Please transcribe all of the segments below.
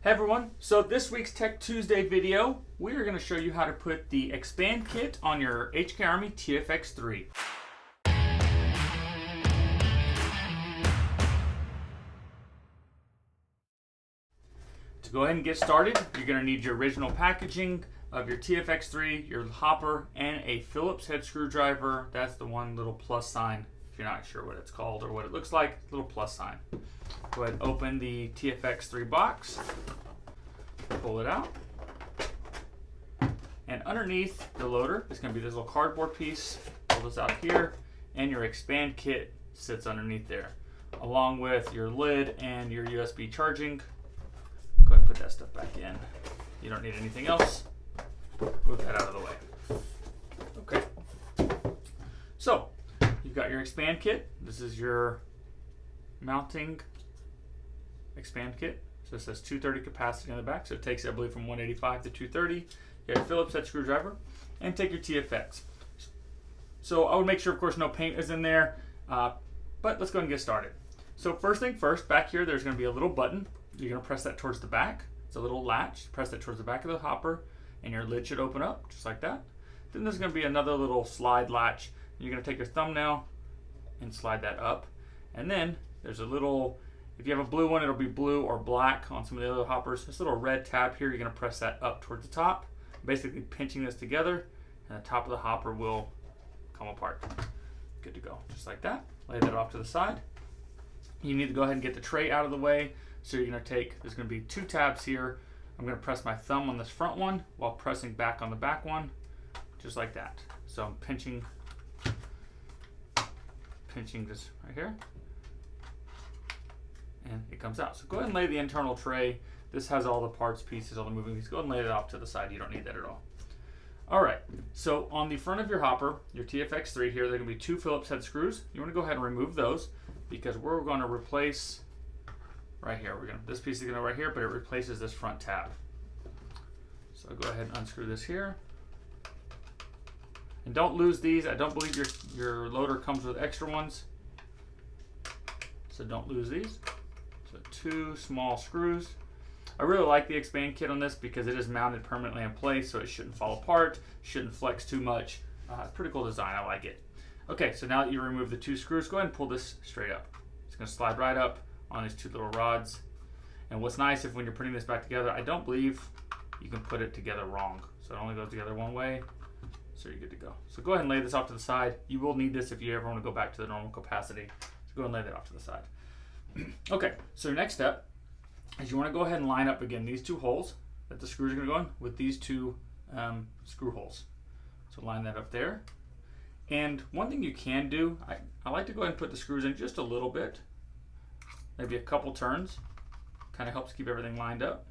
Hey everyone, so this week's Tech Tuesday video, we are going to show you how to put the expand kit on your Hk Army TFX 3. To go ahead and get started, you're going to need your original packaging of your TFX 3, your hopper, and a Phillips head screwdriver. That's the one little plus sign, if you're not sure what it's called or what it looks like, little plus sign. Go ahead and open the TFX 3 box. Pull it out, and underneath the loader is going to be this little cardboard piece. Pull this out here, and your expand kit sits underneath there, along with your lid and your USB charging. Go ahead and put that stuff back in. You don't need anything else. Move that out of the way. Okay. So you've got your expand kit. This is your mounting expand kit. So it says 230 capacity on the back, so it takes it, I believe, from 185 to 230. You have your Phillips head screwdriver, and take your TFX. So I would make sure, of course, no paint is in there, but let's go ahead and get started. So first thing first, back here, there's going to be a little button. You're going to press that towards the back. It's a little latch. Press that towards the back of the hopper, and your lid should open up, just like that. Then there's going to be another little slide latch. You're going to take your thumbnail and slide that up. And then there's a little, if you have a blue one, it'll be blue or black on some of the other hoppers. This little red tab here, you're going to press that up towards the top, basically pinching this together, and the top of the hopper will come apart. Good to go, just like that. Lay that off to the side. You need to go ahead and get the tray out of the way. So you're going to take, there's going to be two tabs here. I'm going to press my thumb on this front one while pressing back on the back one, just like that. So I'm pinching this right here, and it comes out. So go ahead and lay the internal tray. This has all the parts, pieces, all the moving pieces. Go ahead and lay it off to the side. You don't need that at all. All right, so on the front of your hopper, your TFX 3 here, there are going to be two Phillips head screws. You want to go ahead and remove those because we're going to replace right here. This piece is going to go right here, but it replaces this front tab. So I'll go ahead and unscrew this here. And don't lose these. I don't believe your loader comes with extra ones, so don't lose these. So two small screws. I really like the expand kit on this because it is mounted permanently in place, so it shouldn't fall apart, shouldn't flex too much. It's a pretty cool design. I like it. Okay, so now that you remove the two screws, go ahead and pull this straight up. It's going to slide right up on these two little rods. And what's nice, if when you're putting this back together, I don't believe you can put it together wrong. So it only goes together one way, so you're good to go. So go ahead and lay this off to the side. You will need this if you ever want to go back to the normal capacity. So go ahead and lay that off to the side. Okay, so next step is you want to go ahead and line up again these two holes that the screws are going to go in with these two screw holes. So line that up there. And one thing you can do, I like to go ahead and put the screws in just a little bit, maybe a couple turns. Kind of helps keep everything lined up.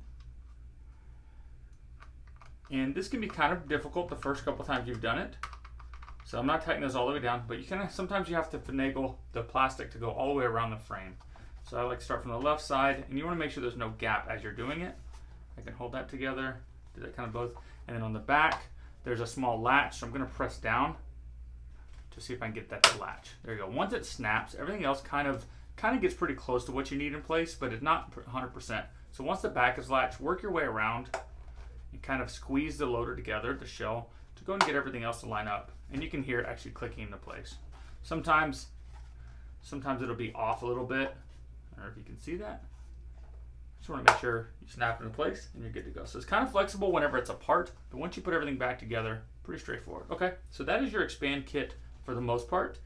And this can be kind of difficult the first couple times you've done it. So I'm not tightening this all the way down, but sometimes you have to finagle the plastic to go all the way around the frame. So I like to start from the left side, and you want to make sure there's no gap as you're doing it. I can hold that together, do that kind of both. And then on the back, there's a small latch, so I'm going to press down to see if I can get that to latch. There you go. Once it snaps, everything else kind of gets pretty close to what you need in place, but it's not 100%. So once the back is latched, work your way around and kind of squeeze the loader together, the shell, to go and get everything else to line up. And you can hear it actually clicking into place. Sometimes it'll be off a little bit. I don't know if you can see that. Just want to make sure you snap it into place and you're good to go. So it's kind of flexible whenever it's apart, but once you put everything back together, pretty straightforward. Okay, so that is your expand kit for the most part.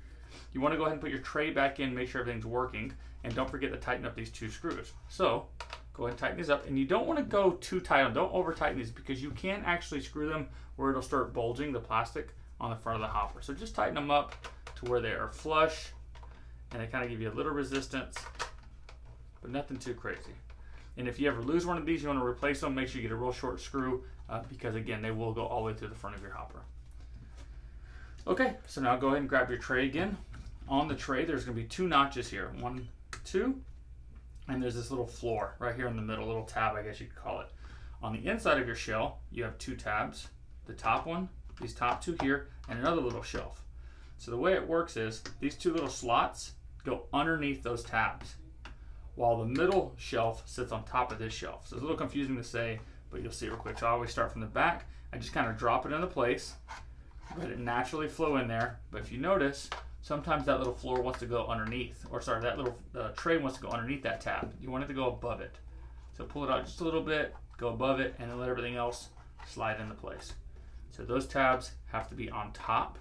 You want to go ahead and put your tray back in, make sure everything's working, and don't forget to tighten up these two screws. So go ahead and tighten these up, and you don't want to go too tight on. Don't over tighten these because you can actually screw them where it'll start bulging the plastic on the front of the hopper. So just tighten them up to where they are flush, and they kind of give you a little resistance, but nothing too crazy. And if you ever lose one of these, you want to replace them, make sure you get a real short screw because again, they will go all the way through the front of your hopper. Okay, so now go ahead and grab your tray again. On the tray, there's going to be two notches here. 1, 2, and there's this little floor right here in the middle, little tab, I guess you could call it. On the inside of your shell, you have two tabs. The top one, these top two here, and another little shelf. So the way it works is these two little slots go underneath those tabs. while the middle shelf sits on top of this shelf. So it's a little confusing to say, but you'll see real quick. So I always start from the back. I just kind of drop it into place, let it naturally flow in there. But if you notice, sometimes that little floor wants to go underneath, or sorry, that little tray wants to go underneath that tab. You want it to go above it. So pull it out just a little bit, go above it, and then let everything else slide into place. So those tabs have to be on top,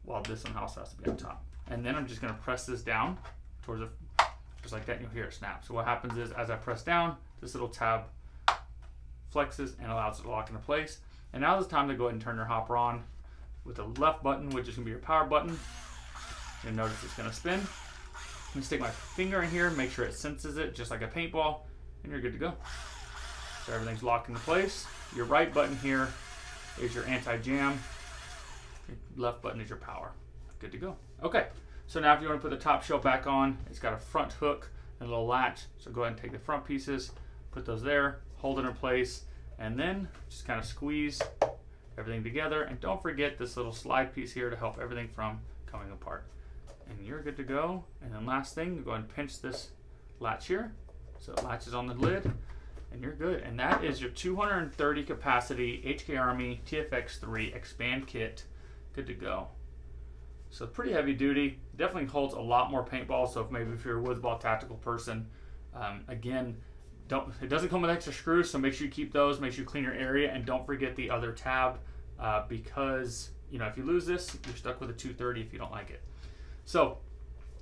while this one also has to be on top. And then I'm just gonna press this down towards just like that, and you'll hear it snap. So what happens is, as I press down, this little tab flexes and allows it to lock into place. And now it's time to go ahead and turn your hopper on with the left button, which is gonna be your power button. You'll notice it's gonna spin. I'm gonna stick my finger in here, make sure it senses it, just like a paintball, and you're good to go. So everything's locked into place. Your right button here is your anti-jam. Your left button is your power. Good to go. Okay, so now if you want to put the top shelf back on, it's got a front hook and a little latch. So go ahead and take the front pieces, put those there, hold it in place, and then just kind of squeeze everything together. And don't forget this little slide piece here to help everything from coming apart. And you're good to go. And then last thing, go ahead and pinch this latch here. So it latches on the lid, and you're good. And that is your 230 capacity Hk Army TFX 3 expand kit. Good to go. So pretty heavy duty, definitely holds a lot more paintball. So if you're a woods ball tactical person, again, it doesn't come with extra screws, so make sure you keep those, make sure you clean your area, and don't forget the other tab, because if you lose this, you're stuck with a 230 if you don't like it. So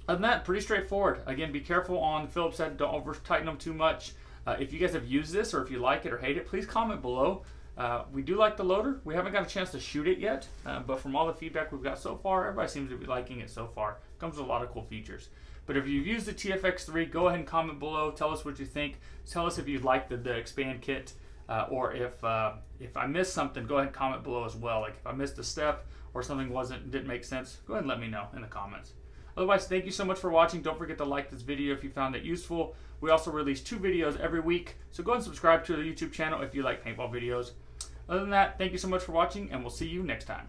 other than that, pretty straightforward. Again, be careful on the Phillips head, don't over tighten them too much. If you guys have used this, or if you like it or hate it, please comment below. We do like the loader. We haven't got a chance to shoot it yet, but from all the feedback we've got so far, everybody seems to be liking it so far. Comes with a lot of cool features. But if you've used the TFX 3, go ahead and comment below. Tell us what you think. Tell us if you like the expand kit, or if I missed something, go ahead and comment below as well. Like if I missed a step or something didn't make sense, go ahead and let me know in the comments. Otherwise, thank you so much for watching. Don't forget to like this video if you found it useful. We also release 2 videos every week, so go ahead and subscribe to the YouTube channel if you like paintball videos. Other than that, thank you so much for watching, and we'll see you next time.